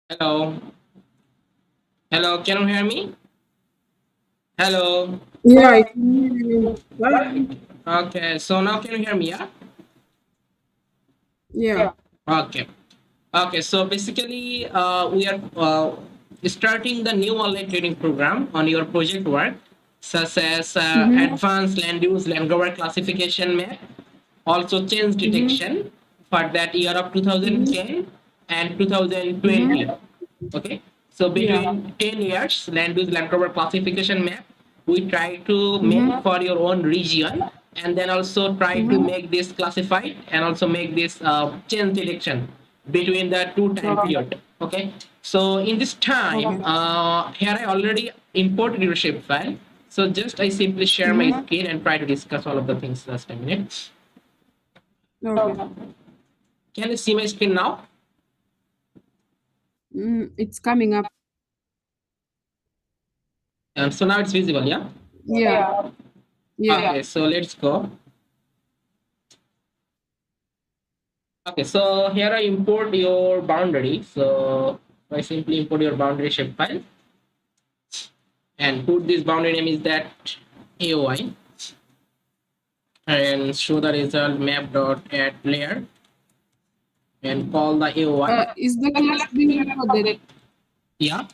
Hello. Hello, can you hear me? Hello. Yeah, I can hear you. Why? Okay, so now can you hear me? Yeah? Yeah. Okay. Okay, so basically, we are starting the new online training program on your project work, such as Mm-hmm. advanced land use, land cover classification map, also change Mm-hmm. detection for that year of Mm-hmm. 2010 and 2020. Mm-hmm. Okay, so Yeah. between 10 years, land use, land cover classification map, we try to make Mm-hmm. for your own region, and then also try to Mm-hmm. make this classified and also make this change detection between the two time Okay. period. Okay, so in this time, Okay. here I already imported your shape file. So just I simply share my Mm-hmm. screen and try to discuss all of the things last a minute. Okay. Can you see my screen now? It's coming up. So now it's visible, yeah? Yeah. Yeah. Okay, so let's go. Okay, so here I import your boundary. So I simply import your boundary shape file and put this boundary name is that AOI and show the result map dot add layer and call the AOI. Is the class being recorded? Yeah.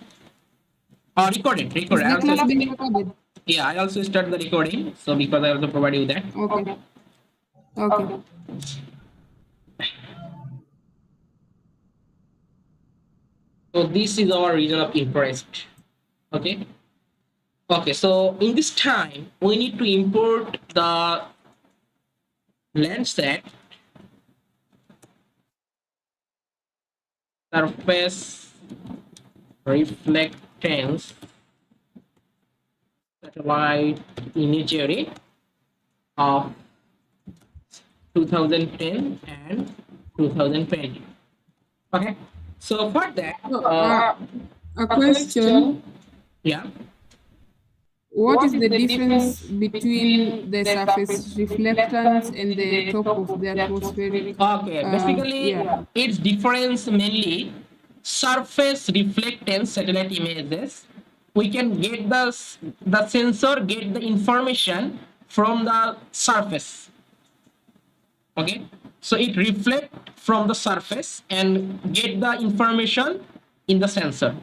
Oh, Is recorded. the class being recorded? Yeah, I also start the recording. So because I also provide you that. Okay. Okay. So this is our region of interest. Okay. Okay, so in this time, we need to import the Landsat surface reflectance satellite imagery of 2010 and 2020. Okay, so for that, So, a question. yeah. What is the difference between the surface reflectance and the top of the atmospheric? Okay, basically, Yeah. its difference mainly surface reflectance satellite images. We can get the sensor get the information from the surface. Okay, so it reflect from the surface and get the information in the sensor,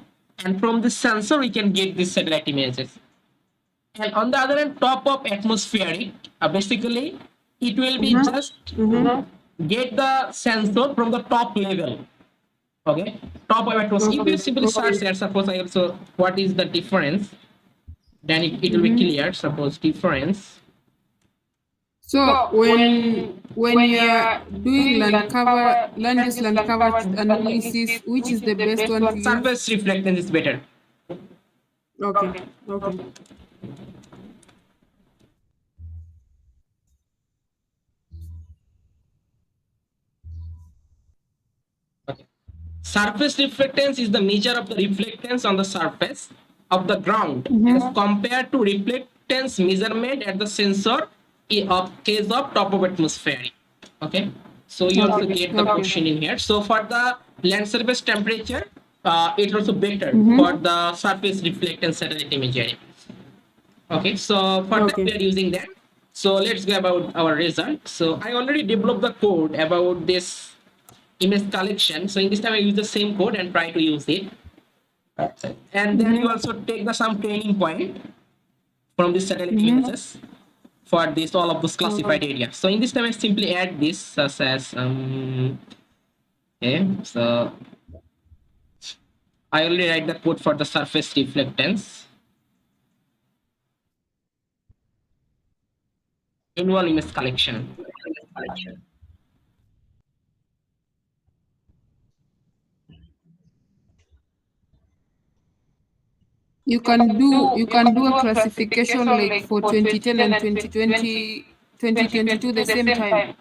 and from the sensor we can get these satellite images. And on the other hand, top of atmospheric, basically it will be Mm-hmm. just Mm-hmm. get the sensor from the top level. Okay, top of atmosphere. If you Okay. simply search Okay. there, suppose I also what is the difference, then it will be Mm-hmm. clear. Suppose difference. So when you are doing land cover analysis, which is the best one to use? Surface reflectance is better. Okay. Okay. Okay. Surface reflectance is the measure of the reflectance on the surface of the ground as Mm-hmm. compared to reflectance measurement at the sensor of case of top of atmosphere. Okay, so you also Okay. get the Okay. question in here. So for the land surface temperature, it's also better for Mm-hmm. the surface reflectance satellite imagery. Okay, so for that we Okay. are using that. So let's go about our result. So I already developed the code about this image collection. So in this time I use the same code and try to use it. And then you Mm-hmm. also take the some training point from this satellite Mm-hmm. images for this all of those Okay. classified areas. So in this time I simply add this such as okay. So I already write the code for the surface reflectance in one image collection. You can do a classification like for 2010 and 2020, 2022 the same time.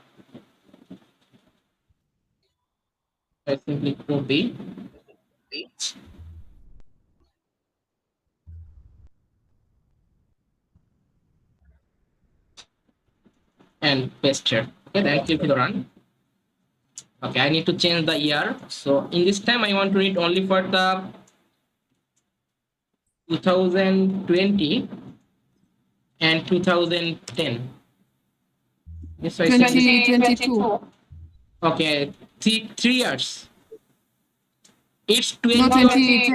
I simply copy and paste here. Okay, then click the run. Okay, I need to change the year. So in this time, I want to read only for the 2020 and 2010. Yes, so I say 2022. okay, three years. It's No, 20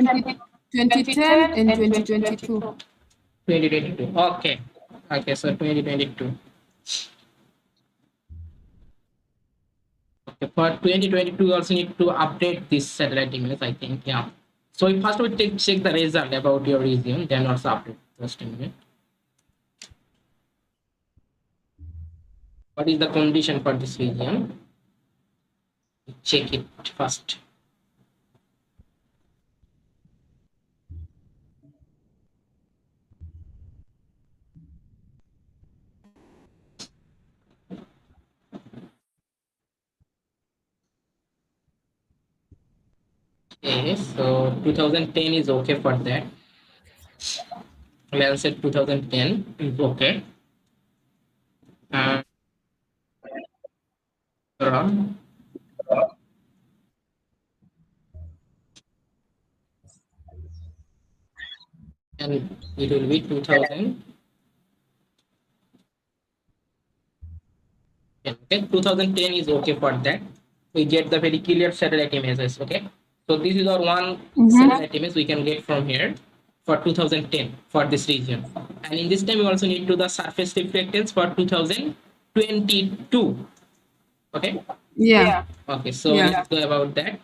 2010 and 2022. 2022. Okay. Okay, so 2022. Okay, for 2022, you also need to update this satellite image, I think. Yeah. So first we check the result about your region, then also update. Just a minute. What is the condition for this region? Check it first. Okay, so 2010 is okay for that. Let's say 2010 is okay. And run. And it will be 2000. Okay, 2010 is okay for that. We get the very clear satellite images. Okay, so this is our one satellite image we can get from here for 2010 for this region. And in this time, we also need to the surface reflectance for 2022. Okay. Yeah. Okay, so Yeah. let's go about that.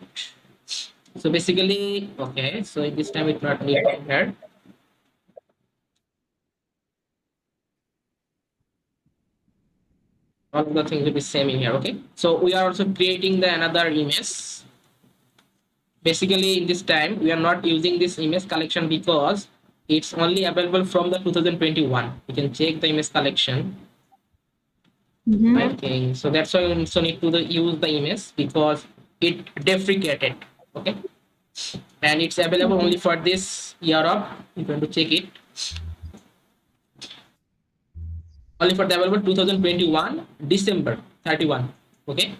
So basically, okay, so this time it's not needed here. All of the things will be same in here. Okay, so we are also creating the another image. Basically, in this time, we are not using this image collection because it's only available from the 2021. You can check the image collection. I think so. That's why we also need to use the image because it deprecated. Okay, and it's available only for this year of. You can to check it. Only for the available 2021 December 31. Okay.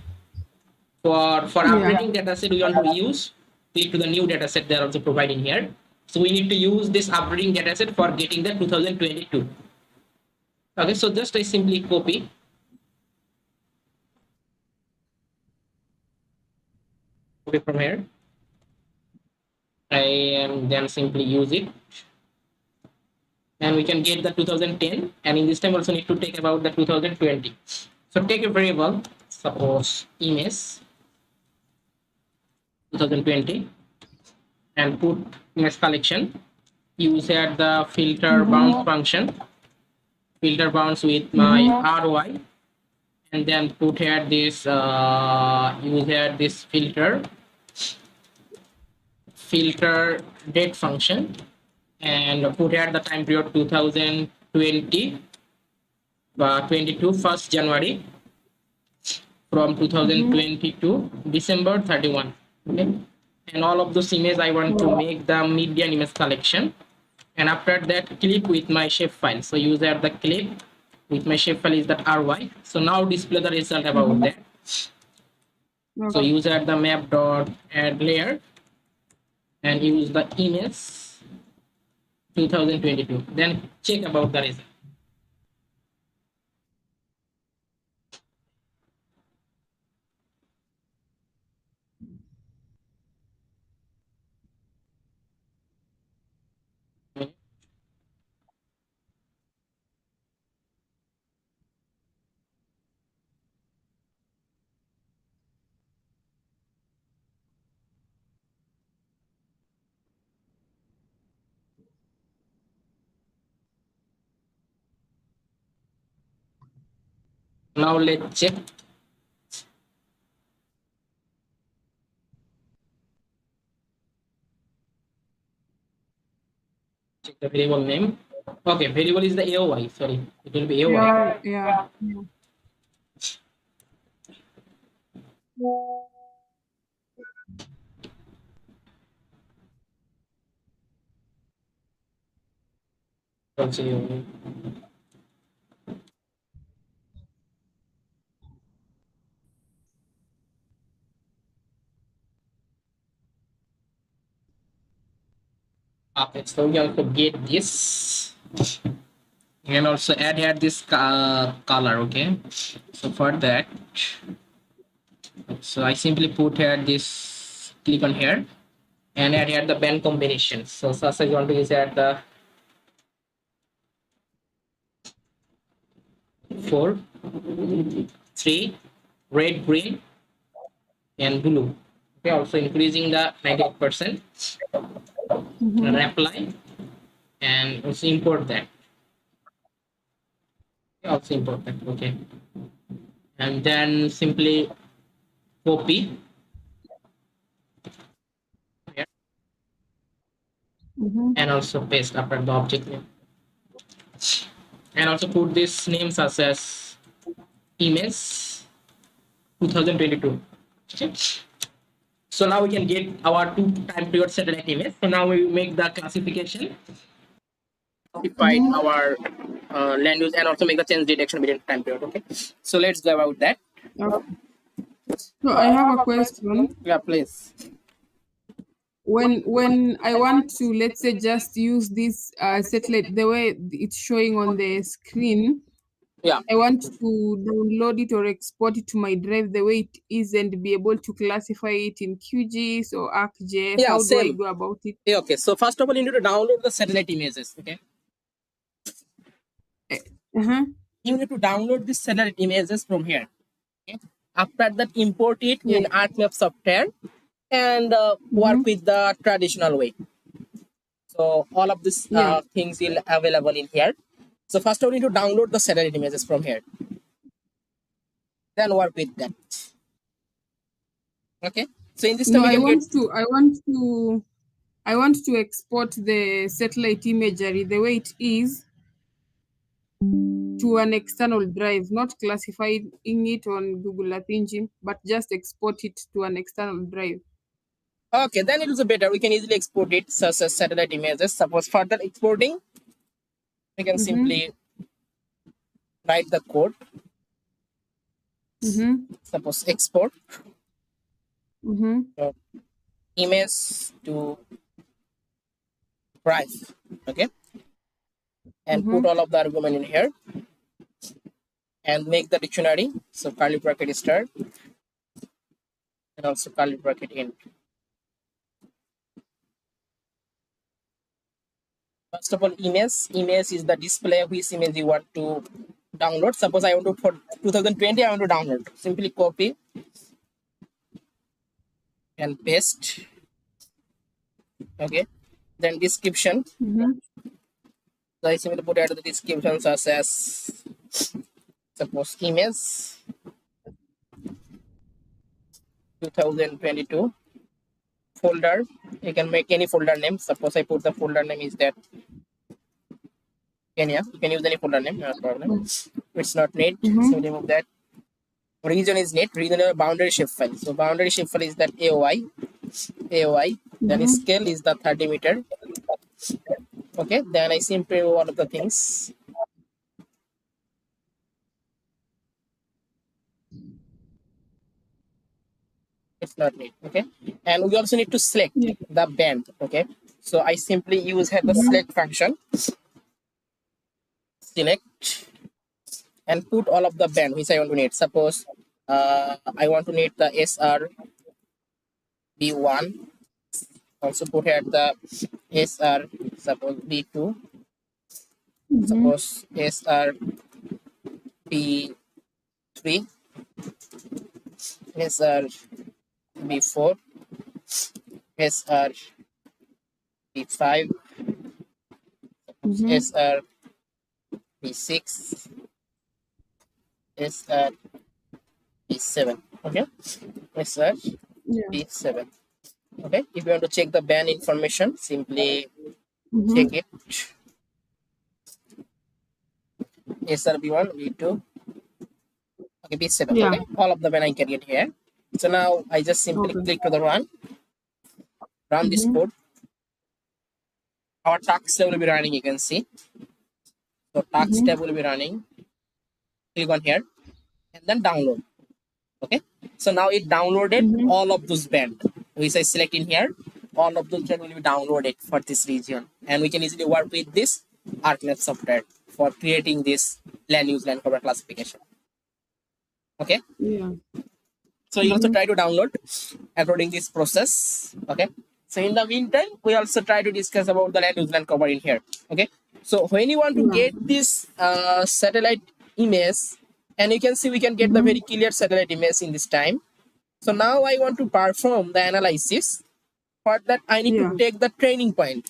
For Yeah. updating dataset we want to use, click to the new dataset they are also providing here. So we need to use this updating dataset for getting the 2022. Okay, so just I simply copy from here. I am then simply use it. And we can get the 2010, and in this time also need to take about the 2020. So take a variable, suppose image 2020, and put image collection. Use here the filter bounds function, filter bounds with my RY, and then put here this use here this filter date function, and put here the time period 2020 22 1st January from 2022 December 31. Okay, and all of those images I want to make the median image collection, and after that clip with my shapefile. So use there the clip with my shapefile is that RY. So now display the result about that. So use at the map dot add layer and use the image 2022. Then check about the result. Now let's check. Check the variable name. Okay, variable is the AOY. Sorry, it will be AOY. Yeah. Also AOY. Okay, so we also get this. And also add here this color. Okay, so for that, so I simply put here this, click on here and add here the band combination. So first I want to use here the 4, 3, red, green, and blue. Okay, also increasing the 98% and apply, and also import that. Okay, also import that. Okay, and then simply copy here and also paste after the object name, and also put this name such as image 2022. Okay. So now we can get our two time period satellite image. So now we make the classification, classified our land use, and also make the change detection within time period. Okay. So let's go about that. Okay. So I have a question. Yeah, please. When I want to, let's say, just use this satellite the way it's showing on the screen, Yeah. I want to download it or export it to my drive the way it is and be able to classify it in QGIS or ArcGIS. Yeah, How do I same. go about it? Yeah, okay. So first of all, you need to download the satellite images. Okay. Uh-huh. You need to download the satellite images from here. Okay. After that, import it Yeah. in ArcMap software and work with the traditional way. So all of these Yeah. things will available in here. So first of all, you need to download the satellite images from here. Then work with that. Okay. So in this time No, we can get. I want to export the satellite imagery the way it is to an external drive, not classifying it on Google Earth Engine, but just export it to an external drive. Okay, then it is better. We can easily export it such as satellite images. Suppose further exporting, we can simply write the code. Suppose export image to drive. Okay, and put all of the argument in here and make the dictionary. So curly bracket start and also curly bracket end. First of all, image is the display which image you want to download. Suppose I want to, for 2020 I want to download. Simply copy and paste. Okay, then description. So I simply put out the description such as suppose image 2022 folder. You can make any folder name. Suppose I put the folder name is that Kenya. You can use any folder name, no problem. It's not need, so remove that. Region is need. Region is a boundary shape file. So boundary shape file is that AOI. Then scale is the 30 meter. Okay, then I simply do all of the things. It's not need. Okay, and we also need to select the band. Okay, so I simply use here the select function. Select and put all of the band which I want to need. Suppose I want to need the SR B1. Also put here the SR, suppose B2. Suppose SR B3. SR B4. SR B5. SR B6. SR B7. Okay, SR B7. Okay, if you want to check the band information, simply check it. SR B1, B2, okay, B7. Yeah. Okay, all of the band I can get here. So now I just simply click to the run this code. Our task tab will be running, you can see. So task tab will be running. Click on here and then download. Okay, so now it downloaded all of those band which I select in here. all of those data will be downloaded for this region, and we can easily work with this ArcMap software for creating this land use land cover classification. Okay. Yeah. So you also try to download according this process. Okay. So in the meantime, we also try to discuss about the land use land cover in here. Okay. So when you want to get this satellite image, and you can see we can get the very clear satellite image in this time. So now I want to perform the analysis. For that, I need to take the training point.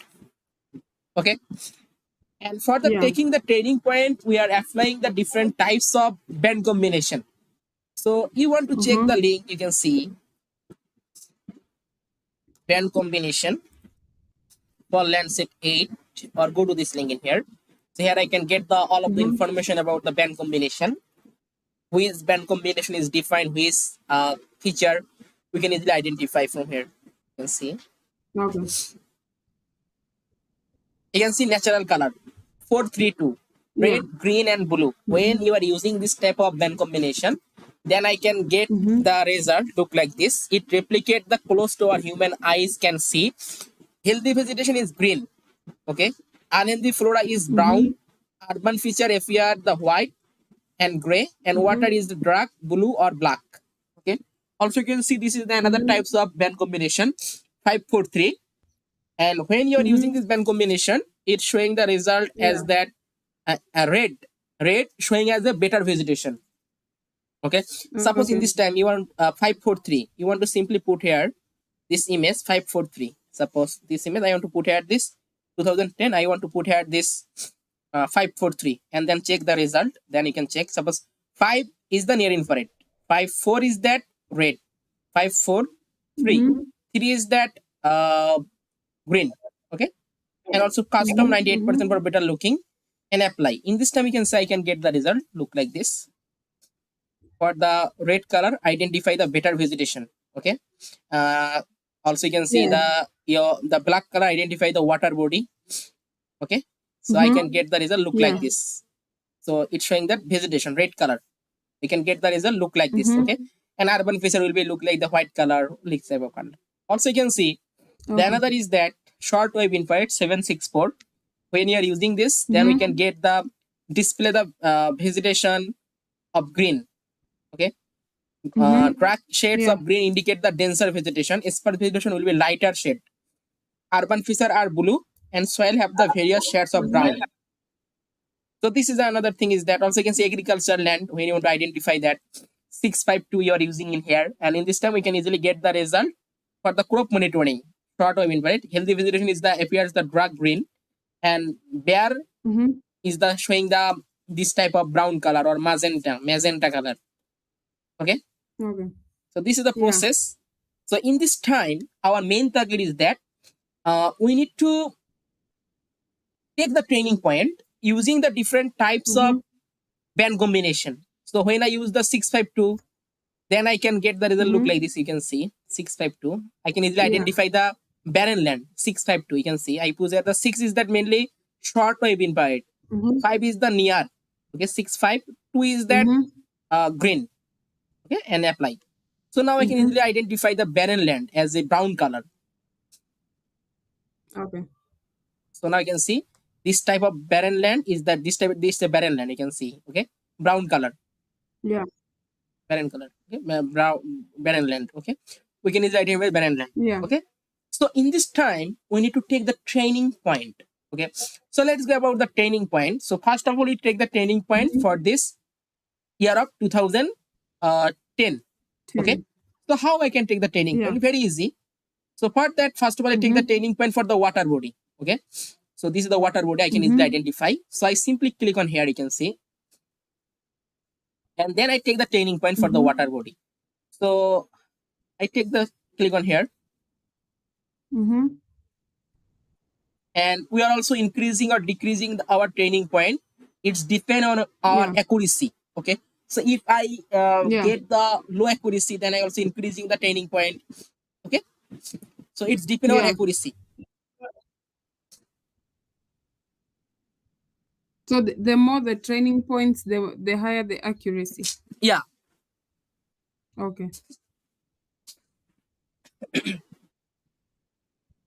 Okay. And for the taking the training point, we are applying the different types of band combination. So you want to check the link, you can see band combination for Landsat 8, or go to this link in here. So here I can get the all of the information about the band combination. Which band combination is defined, which feature we can easily identify from here. You can see. Okay. You can see natural color 432, red, green, and blue. When you are using this type of band combination, then I can get the result look like this. It replicates the close to our human eyes can see. Healthy vegetation is green. Okay. Unhealthy flora is brown. Urban feature FER the white and gray, and water is the dark blue or black. Okay. Also, you can see this is the another types of band combination 543. And when you are using this band combination, it's showing the result as that a red showing as a better vegetation. Okay. Suppose in this time you want 543, you want to simply put here this image 543. Suppose this image I want to put here this 2010, I want to put here this 543, and then check the result. Then you can check. Suppose 5 is the near infrared, 5.4 is that red, 5.4.3 3 is that green. Okay. And also custom 98% for better looking, and apply. In this time you can say I can get the result look like this. For the red color, identify the better vegetation. Okay. Also you can see the black color, identify the water body. Okay. So I can get the result look like this. So it's showing that vegetation red color. You can get the result look like this. Okay. And urban feature will be look like the white color, like type of color. Also you can see the another is that short wave infrared 764. When you are using this, then we can get the display the vegetation of green. Okay. Dark shades of green indicate the denser vegetation. Sparse vegetation will be lighter shade. Urban feature are blue, and soil have the various shades of brown. So this is another thing is that also you can see agricultural land when you want to identify that 652 you are using in here, and in this time we can easily get the result for the crop monitoring. Short wave infrared healthy vegetation is the appears the dark green, and bare is the showing the this type of brown color or magenta color. Okay. So this is the process. So in this time, our main target is that we need to take the training point using the different types of band combination. So when I use the 652, then I can get the result look like this. You can see 652. I can easily identify the barren land 652. You can see I put there the 6 is that mainly short wave infrared. 5 is the near. Okay, 652 is that green. Okay, and apply. So now I can easily identify the barren land as a brown color. Okay. So now you can see this type of barren land is that this is a barren land. You can see, okay, brown color. Yeah. Barren color. Okay, brown barren land. Okay, we can easily identify barren land. Yeah. Okay. So in this time we need to take the training point. Okay. So let's go about the training point. So first of all, we take the training point for this year of 2010. Okay. So how I can take the training point? Very easy. So for that, first of all, I take the training point for the water body. Okay. So this is the water body I can easily identify. So I simply click on here, you can see. And then I take the training point for the water body. So I take the click on here. And we are also increasing or decreasing our training point. It's depend on our accuracy. Okay. So if I get the low accuracy, then I also increasing the training point. Okay. So it's depend on accuracy. So the more the training points, the higher the accuracy. Yeah. Okay.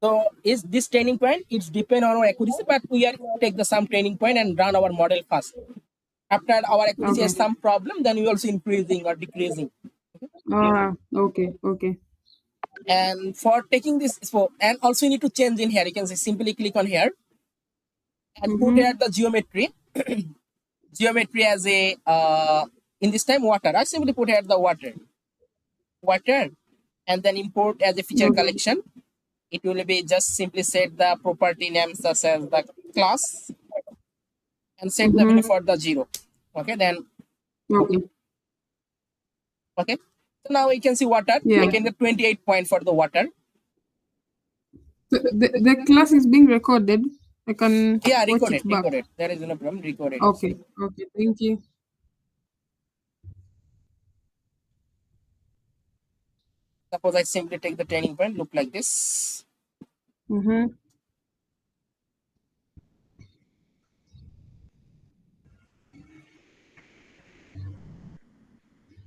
So is this training point? It's depend on our accuracy, but we are take the some training point and run our model first. After our accuracy has Okay. some problem, then we also increasing or decreasing. Okay. Okay. And for taking this, and also you need to change in here. You can say simply click on here and put here the geometry. Geometry as a in this time water. I simply put here the water, and then import as a feature Okay. collection. It will be just simply set the property name such as the class and set the value for the 0. Okay, then Okay. okay. So now we can see water. Yeah. I can get 28 point for the water. The class is being recorded. I can Yeah, watch it back. recorded. There is no problem. Recorded. Okay. Okay. Thank you. Suppose I simply take the training point, look like this. Mm-hmm.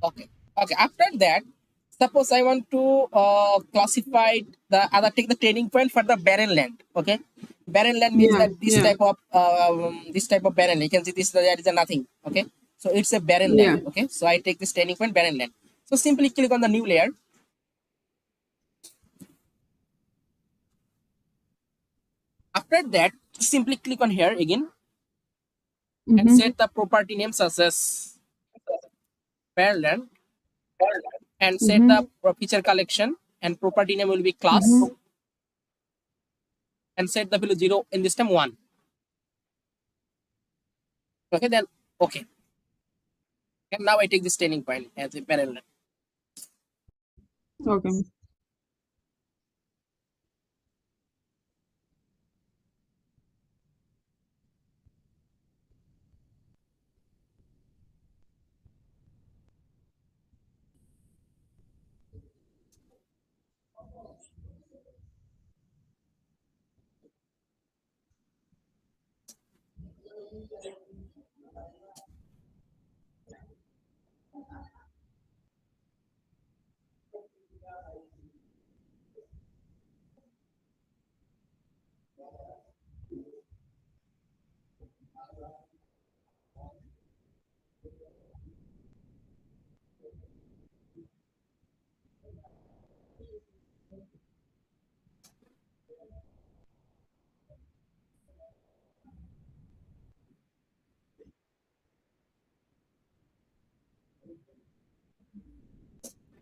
Okay. Okay. After that, suppose I want to classify the other take the training point for the barren land. Okay. Barren land means Yeah. that this type of barren land. You can see this there is a nothing. Okay. So it's a barren Yeah. land. Okay. So I take this training point barren land. So simply click on the new layer. After that, simply click on here again and set the property name such as barren land and set the feature collection and property name will be class and set the value 0 in this time 1. Okay, then okay. And now I take this training point as a parallel. Okay.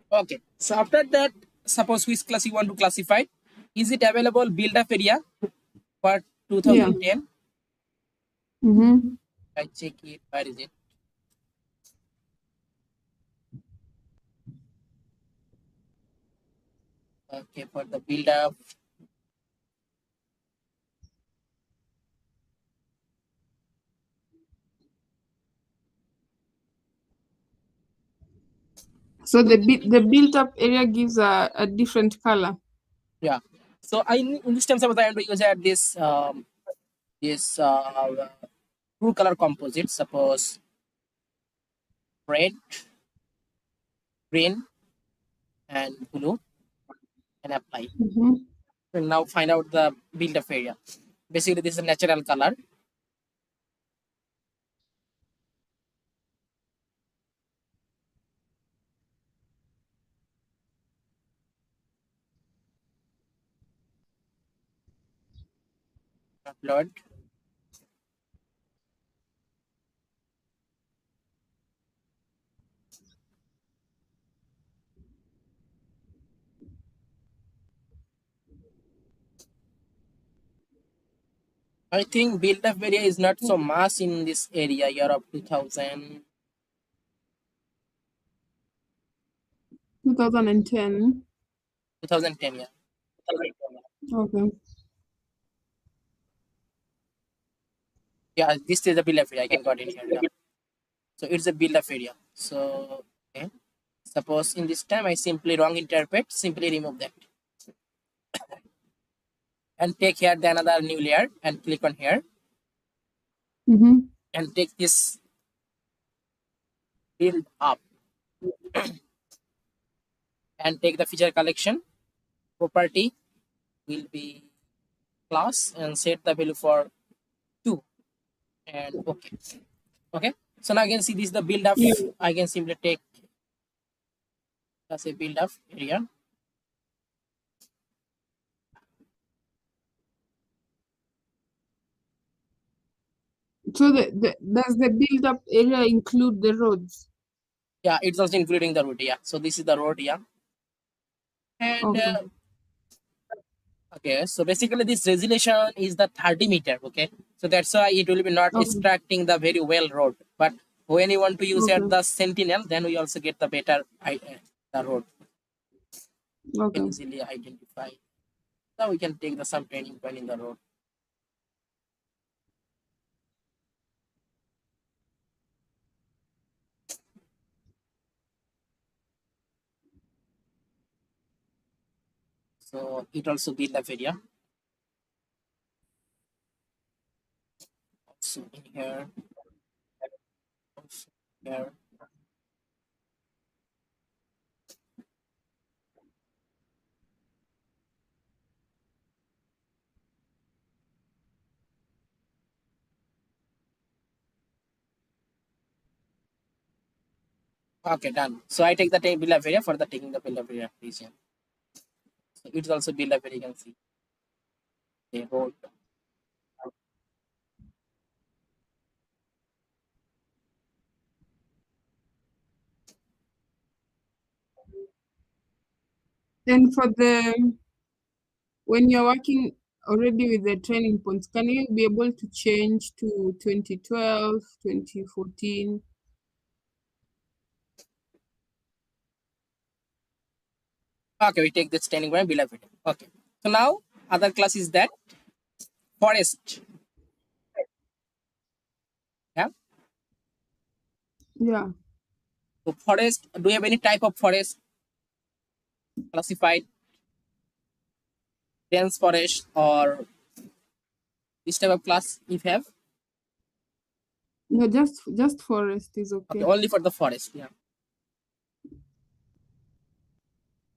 Okay. So after that, suppose which class you want to classify. Is it available build up area for Yeah. 2010? Mm-hmm. I check it. Where is it? Okay, for the build up. So the built up area gives a different color. Yeah. So I in this time suppose I want to use this two color composite. Suppose red, green, and blue, and apply. And now find out the build up area. Basically, this is a natural color. Upload. I think build up area is not so much in this area year of 2000, 2010. 2010. Yeah. Okay. Yeah, this is the build up area. I can got in here. Yeah. So it's a build up area. So okay. Suppose in this time I simply wrong interpret, simply remove that. And take here the another new layer and click on here and take this build up and take the feature collection property will be class and set the value for 2 and okay. So now I can see this is the build up. Yeah. I can simply take as a build up area. So does the build-up area include the roads? Yeah, it's also including the road. Yeah, so this is the road. Yeah, and Okay. okay, so basically this resolution is the 30 meter. Okay, so that's why it will be not Okay. extracting the very well road. But when you want to use here Okay. the sentinel, then we also get the better the road. We Okay. can easily identify. Now we can take the some training point in the road. So it also build up area. Also in here. Also here. Okay, done. So I take the build up area for the taking the build up area region. So it's also build up area. You can see the road. Then for the when you're working already with the training points, can you be able to change to 2012, 2014? Okay, we take the standing point build up area. Okay. So now other class is that forest. Yeah. Yeah. So forest. Do you have any type of forest classified? Dense forest or this type of class if you have? No, just forest is Okay, okay. only for the forest. Yeah.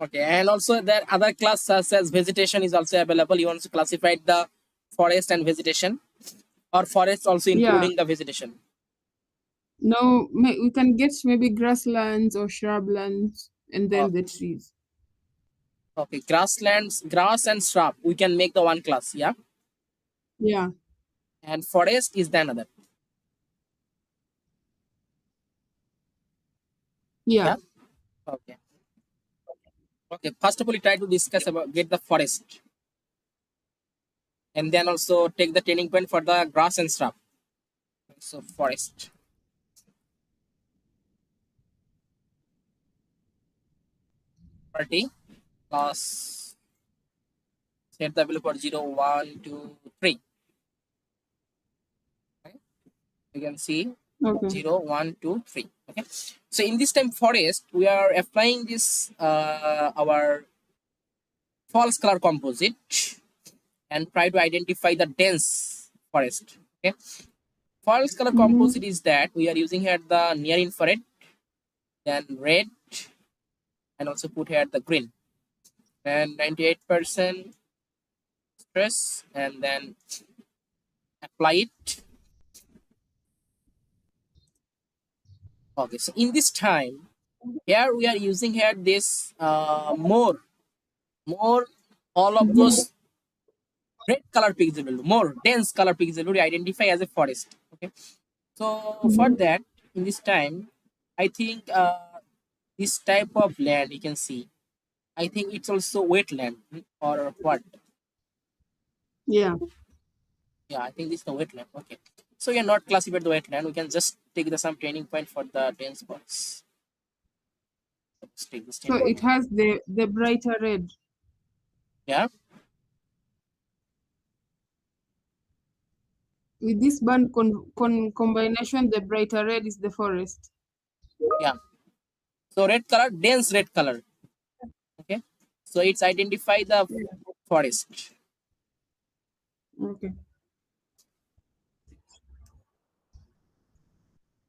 Okay, and also there other class such as vegetation is also available. You want to classify the forest and vegetation, or forest also Yeah. including the vegetation. No, we can get maybe grasslands or shrublands and then the Okay, trees. okay, grasslands, grass and shrub. We can make the one class, yeah, Yeah. and forest is the another. Yeah. Yeah. Okay. Okay. First of all, we try to discuss about get the forest, and then also take the training point for the grass and shrub. So forest. Property plus set the value for 0, 1, 2, 3. Okay. You can see Okay. 0, 1, 2, 3. Okay. So in this time forest, we are applying this our false color composite and try to identify the dense forest. Okay. False color Mm-hmm. composite is that we are using here the near infrared, then red, and also put here the green, and 98% stress, and then apply it. Okay, so in this time, here we are using here this more all of those red color pixel, more dense color pixel we identify as a forest. Okay, so for Mm-hmm. that, in this time, I think this type of land you can see. I think it's also wetland or what? Yeah. Yeah, I think this is the wetland. Okay, so we are not classified the wetland. We can just take the some training point for the dense spots. Let's take this So training it point. has the brighter red. Yeah, With this band combination, the brighter red is the forest. yeah. So red color, dense red color. Okay, so it's identify the forest. Okay.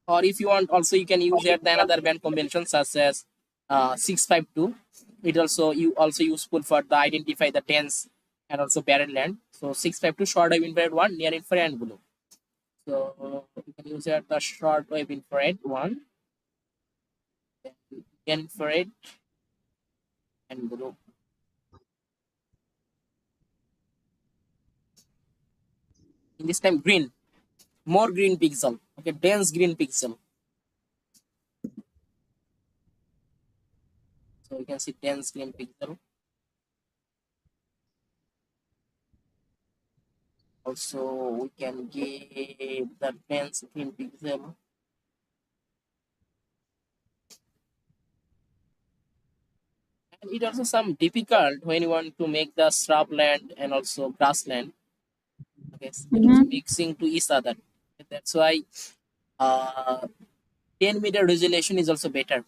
Or if you want, also you can use here the another band combination such as 652. It also you also useful for the identify the dense and also buried land. So 652 short wave infrared 1, near infrared and below. So you can use here the short wave infrared 1, near infrared and below. In this time green, more green pixel, okay, dense green pixel. So you can see dense green pixel. Also we can get the dense green pixel. And it also some difficult when you want to make the shrubland and also grassland. Okay, so it is mixing to each other. That's why 10-meter resolution is also better.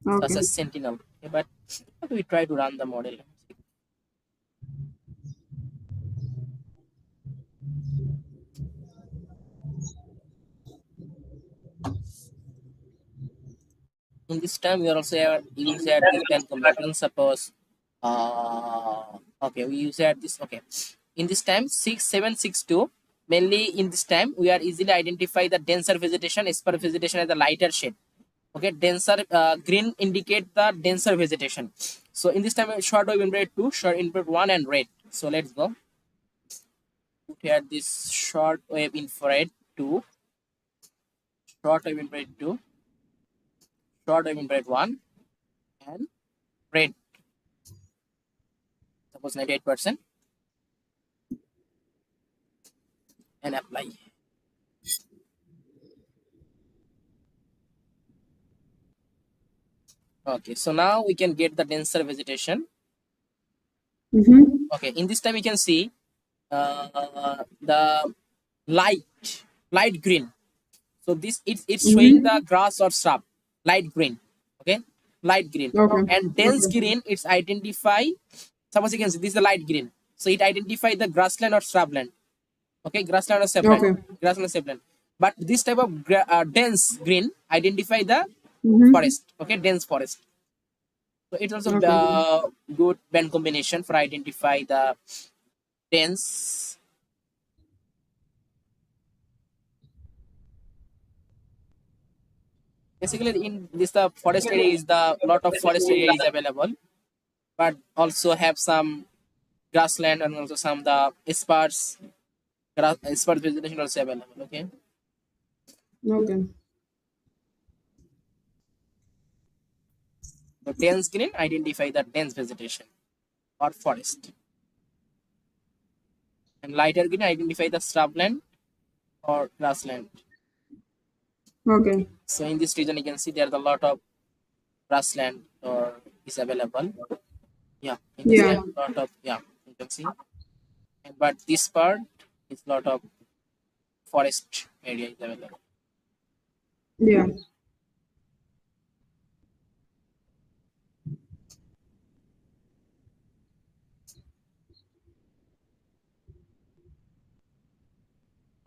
Okay. Such as Sentinel. Okay, but we try to run the model. In this time, we are also use this band combination. Suppose, okay, we use this. Okay, in this time 6762. Mainly in this time, we are easily identify the denser vegetation, spur vegetation as the lighter shade. Okay, denser green indicate the denser vegetation. So in this time, short wave infrared 2, short infrared 1, and red. So let's go. Put here this short wave infrared 2, short wave infrared 2, short wave infrared 1, and red. Suppose 98%, and apply. Okay, so now we can get the denser vegetation. Okay, in this time you can see the light green. So this it's showing the grass or shrub, light green. Okay, light green. Okay. And dense green, it's identify. Suppose you can see this is the light green, so it identify the grassland or shrubland. Okay, grassland or shrubland, Okay. grassland or shrubland. But this type of dense green identify the forest. Okay, dense forest. So it's also Okay. good band combination for identify the dense. Basically, in this the forest area is the lot of forest area is available, but also have some grassland and also some the sparse vegetation also available. Okay, Okay. so dense green identify the dense vegetation or forest, and lighter green identify the shrubland or grassland. Okay. So in this region, you can see there are a lot of grassland or is available. Yeah, in this Yeah. area, lot of you can see. And but this part is lot of forest area is available. Yeah.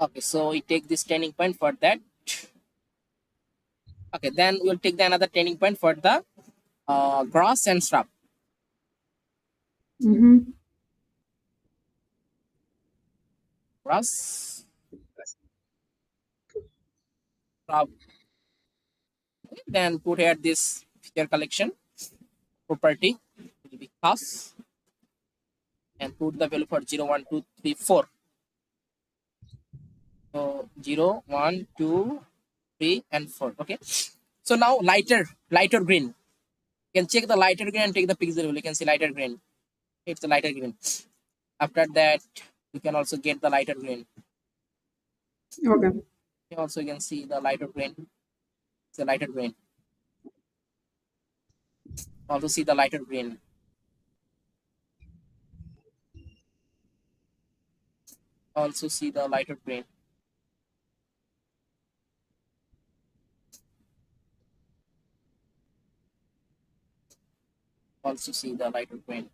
Okay, so we take this turning point for that. Okay, then we'll take the another turning point for the grass and shrub. Grass, shrub. Okay, then put here this feature collection property will be class and put the value for 0, 1, 2, 3, 4. So 0, 1, 2, 3, and 4. Okay. So now lighter green. You can check the lighter green and take the pixel value. You can see lighter green. It's the lighter green. After that, you can also get the lighter green. Okay. Also, you can see the lighter green. It's a lighter green. Also see the lighter green. Also see the lighter green. Also see the lighter green.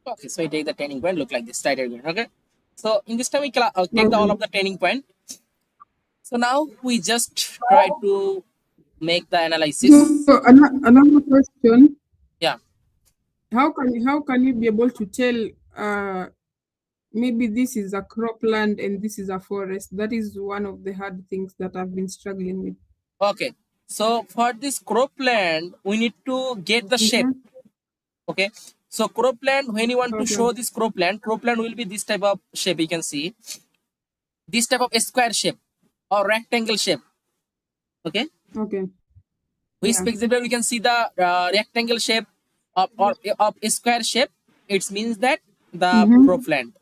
Okay, so we take the turning point, look like this, right again. Okay, so in this time we take the all Okay. of the turning point. So now we just try to make the analysis. So another question: Yeah. how can you be able to tell maybe this is a cropland and this is a forest? That is one of the hard things that I've been struggling with. Okay. So for this cropland, we need to get the shape. Mm-hmm. Okay. So cropland, when you want to Okay. show this cropland will be this type of shape. You can see this type of square shape or rectangle shape. Okay. Okay. Which Yeah. example we can see the rectangle shape of a square shape. It means that the Mm-hmm. cropland.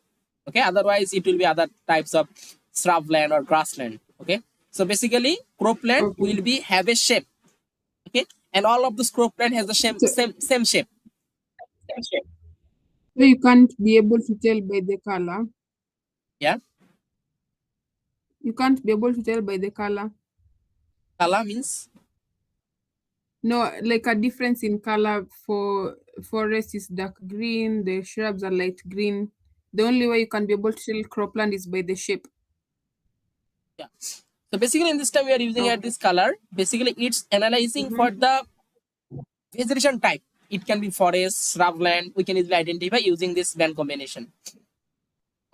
Okay. Otherwise, it will be other types of shrubland or grassland. Okay. So basically, cropland Okay. will be have a shape. Okay, and all of the cropland has the same So, same shape. so you can't be able to tell by the color. Yeah, You can't be able to tell by the color. color means No, like a difference in color for forest is dark green, the shrubs are light green. The only way you can be able to tell cropland is by the shape. yeah. So basically, in this time we are using at Okay. this color. Basically, it's analyzing for Mm-hmm. the vegetation type. It can be forest, shrubland. We can easily identify using this band combination.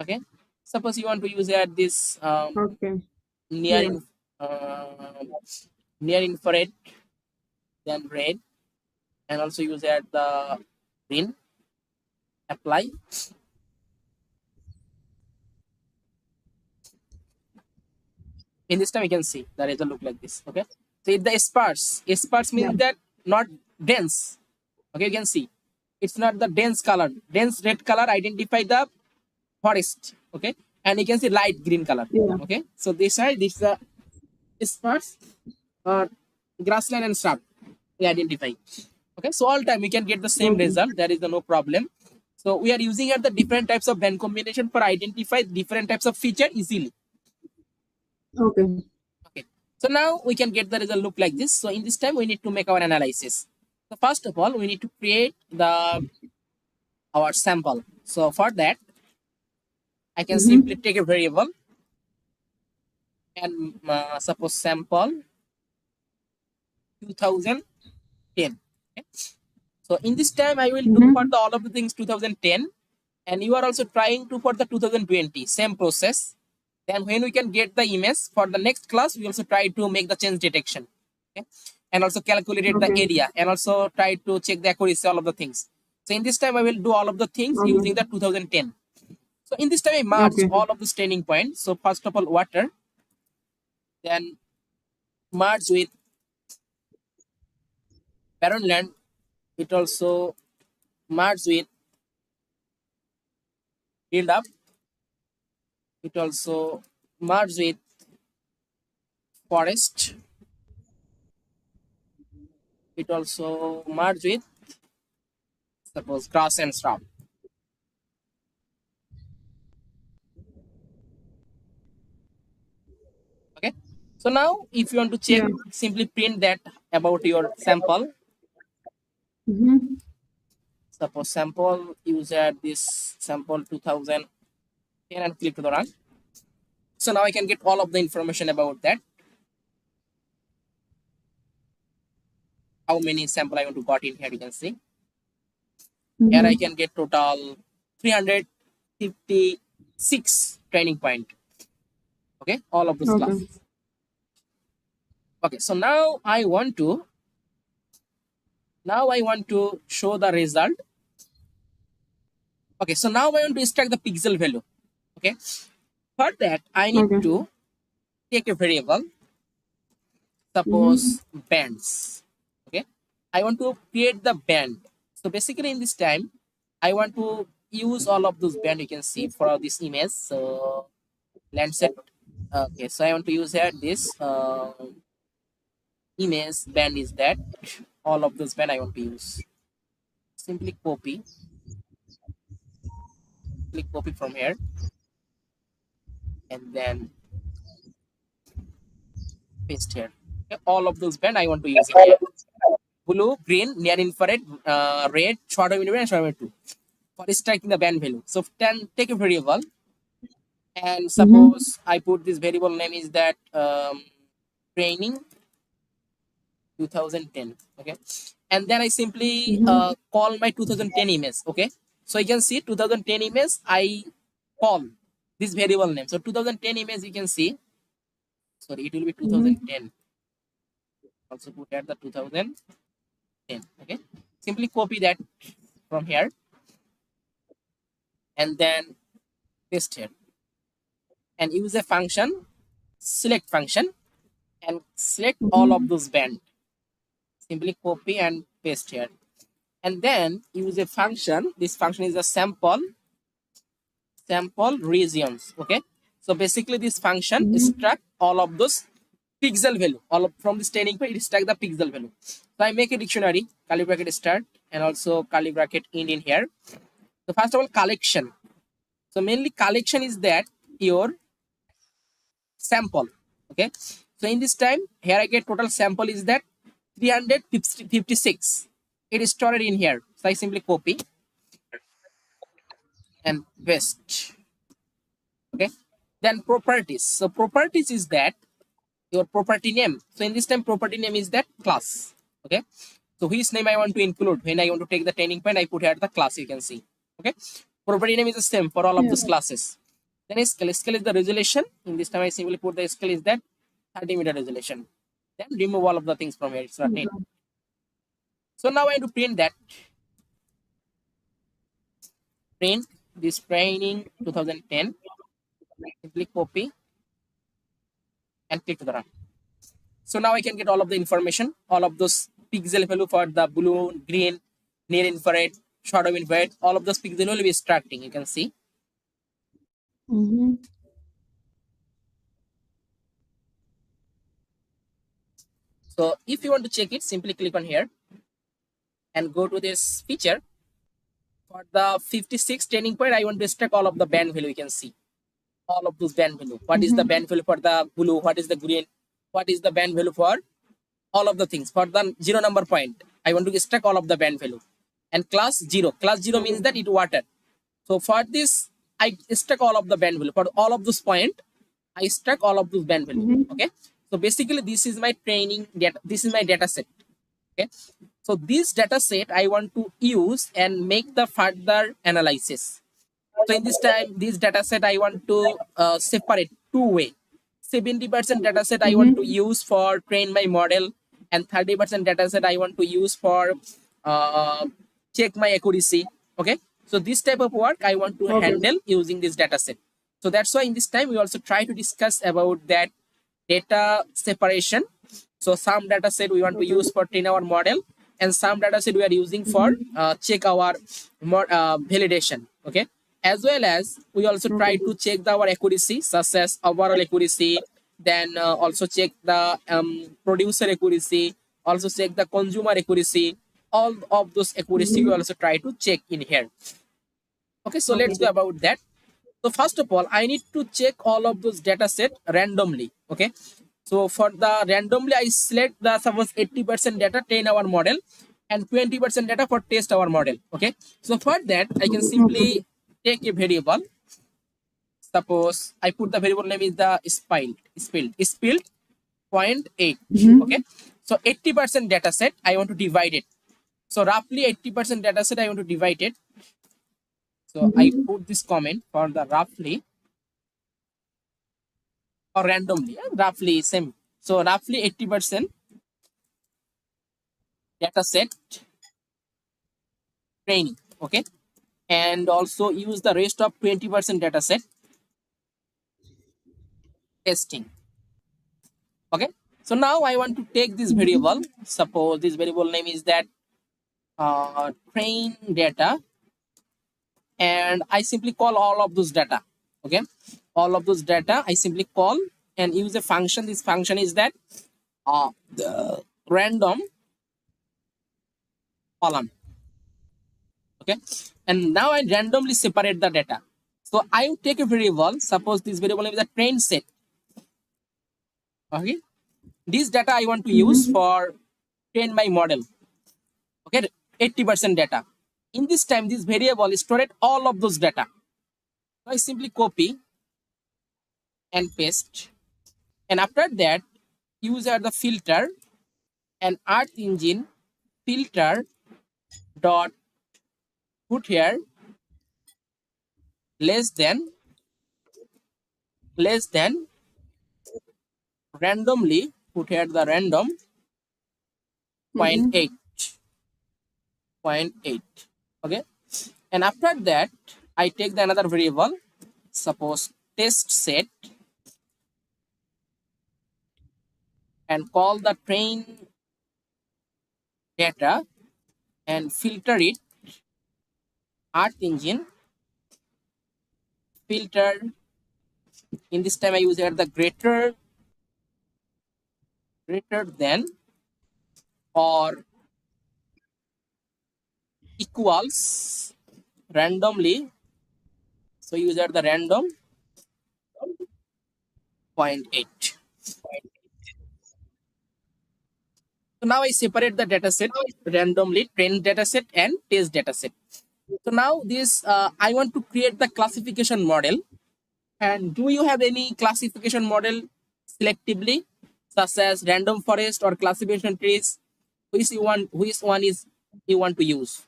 Okay. Suppose you want to use at this Okay. near Yeah. in uh, near infrared, then red, and also use at the green. Apply. In this time we can see the result look like this. Okay, so if the sparse Yeah. means that not dense. Okay, you can see it's not the dense color. Dense red color identify the forest. Okay, and you can see light green color. Yeah. Okay, so this is the sparse uh, grassland and shrub we identify. Okay, so all time we can get the same Okay. result. There is no problem. So we are using here the different types of band combination for identify different types of feature easily. Okay. Okay. So now we can get the result look like this. So in this time we need to make our analysis. So first of all, we need to create the our sample. So for that, I can simply Mm-hmm. take a variable and suppose sample 2010. Okay. So in this time, I will do for Mm-hmm. the all of the things 2010, and you are also trying to for the 2020 same process. Then when we can get the image for the next class, we also try to make the change detection. Okay, and also calculated the Okay. area and also try to check the accuracy all of the things. So in this time, I will do all of the things using Okay. the 2010. So in this time, I merge Okay. all of the staining points. So first of all, water, then merge with barren land. It also merge with build up. It also merge with forest. It also merge with suppose grass and shrub. Okay. So now if you want to check, Yeah. simply print that about your sample. Mm-hmm. Suppose sample user this sample 2010 and click to the run. So now I can get all of the information about that. How many sample I want to got in here, you can see. Here I Mm-hmm. can get total 356 training point. Okay, all of those Okay. classes. Okay, so now I want to show the result Okay, so now I want to extract the pixel value. Okay, for that I need Okay. to take a variable, Mm-hmm. suppose bands. Okay, I want to create the band. So basically in this time I want to use all of those band you can see for this image. So let's set. Okay, so I want to use here this image band is that all of those band I want to use. Simply copy, click copy from here, and then paste here. Okay, all of those band I want to use in here. Blue, green, near infrared, red, short wave and short wave 2 for extracting the band value. So then take a variable and Mm-hmm. suppose I put this variable name is that training 2010. Okay, and then I simply Mm-hmm. call my 2010 image. Okay, so you can see 2010 image I call this variable name. So 2010 image you can see. Sorry, it will be Mm-hmm. 2010. Also put at the 2010. Okay, simply copy that from here and then paste here and use a function select function and select all of Mm-hmm. those band. Simply copy and paste here and then use a function. This function is a sample regions. Okay, so basically this function Mm-hmm. extract all of those pixel value all of, from this training point it extract the pixel value. So I make a dictionary curly bracket start and also curly bracket end in here. So first of all collection. So mainly collection is that your sample. Okay, so in this time here I get total sample is that 356. It is stored in here, so I simply copy and paste. Okay, then properties. So properties is that your property name. So in this time property name is that class. Okay, so which name I want to include when I want to take the training point, I put here the class you can see. Okay, property name is the same for all of Yeah. these classes. Then scale is the resolution. In this time I simply put the scale is that 30-meter resolution. Then remove all of the things from here. It's not need. Okay. So now I want to print that. Print this training 2010. Simply copy and click to the run. So now I can get all of the information, all of those pixel value for the blue, green, near infrared, short of infrared, all of those pixel will be extracting. You can see. Mm-hmm. So if you want to check it, simply click on here and go to this feature. For the 56 training point, I want to extract all of the band value. You can see all of those band value. What is the Mm-hmm. band value for the blue? What is the green? What is the band value for all of the things? For the 0 number point, I want to extract all of the band value. And class 0. Class 0 means that it water. So for this, I extract all of the band value. For all of those point, I extract all of those band value. Mm-hmm. Okay. So basically, this is my training data. This is my data set. Okay. So this data set I want to use and make the further analysis. So in this time, this data set I want to separate two-way. 70% data set I want to Mm-hmm. use for train my model, and 30% data set I want to use for uh, check my accuracy. Okay, so this type of work I want to Okay. handle using this data set. So that's why in this time we also try to discuss about that data separation. So some data set we want to Okay. use for train our model, and some data set we are using for Mm-hmm. check our validation. Okay, as well as we also try Okay. to check our accuracy, such as overall accuracy. Then also check the producer accuracy. Also check the consumer accuracy. All of those accuracy we Mm-hmm. also try to check in here. Okay, so let's Okay. go about that. So first of all, I need to check all of those data set randomly. Okay. So for the randomly, I select the suppose 80% data train our model and 20% data for test our model. Okay. So for that, I can Okay. simply take a variable. Suppose I put the variable name is the spilled 0.8. Mm-hmm. Okay. So 80% data set, I want to divide it. So roughly 80% data set, I want to divide it. So I Mm-hmm. put this comment for the roughly or randomly, roughly same. So roughly 80% data set training. Okay. and also use the rest of 20% data set testing. Okay, so now I want to take this variable. Suppose this variable name is that train data, and I simply call all of those data. Okay, all of those data I simply call and use a function. This function is that the random column. Okay, and now I randomly separate the data. So I will take a variable. Suppose this variable name is a train set. Okay, this data I want to use for train my model. Okay, 80% data. In this time, this variable stored all of those data. So I simply copy and paste, and after that use the filter and earth engine filter dot put here less than randomly, put here the random 0.8. Okay, and after that I take the another variable, suppose test set, and call the train data and filter it earth engine filter. In this time I use here the greater than or equals randomly, so use here the random 0.8. So now I separate the data set randomly, train data set and test data set. So now this I want to create the classification model. And do you have any classification model selectively, such as random forest or classification trees? Which one is you want to use?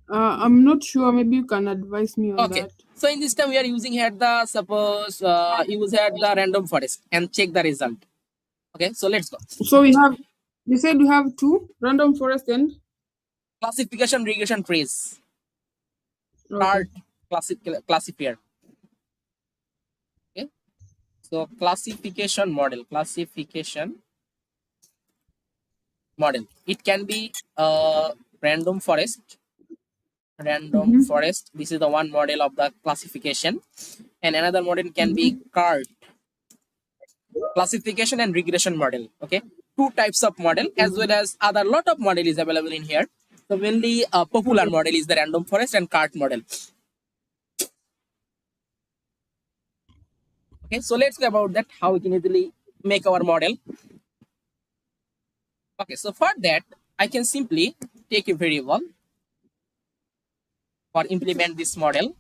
I'm not sure. Maybe you can advise me on Okay. that. So in this time we are using here the suppose use here the random forest and check the result. Okay, so let's go. So you said we have two, random forest and Classification regression trees. okay. Start classifier. Okay. So classification model. It can be random forest. This is the one model of the classification, and another model can be cart classification and regression model. Okay, two types of model, as well as other lot of model is available in here. So mainly popular model is the random forest and cart model. Okay, so let's go about that, how we can easily make our model. Okay, so for that I can simply take a variable for implement this model.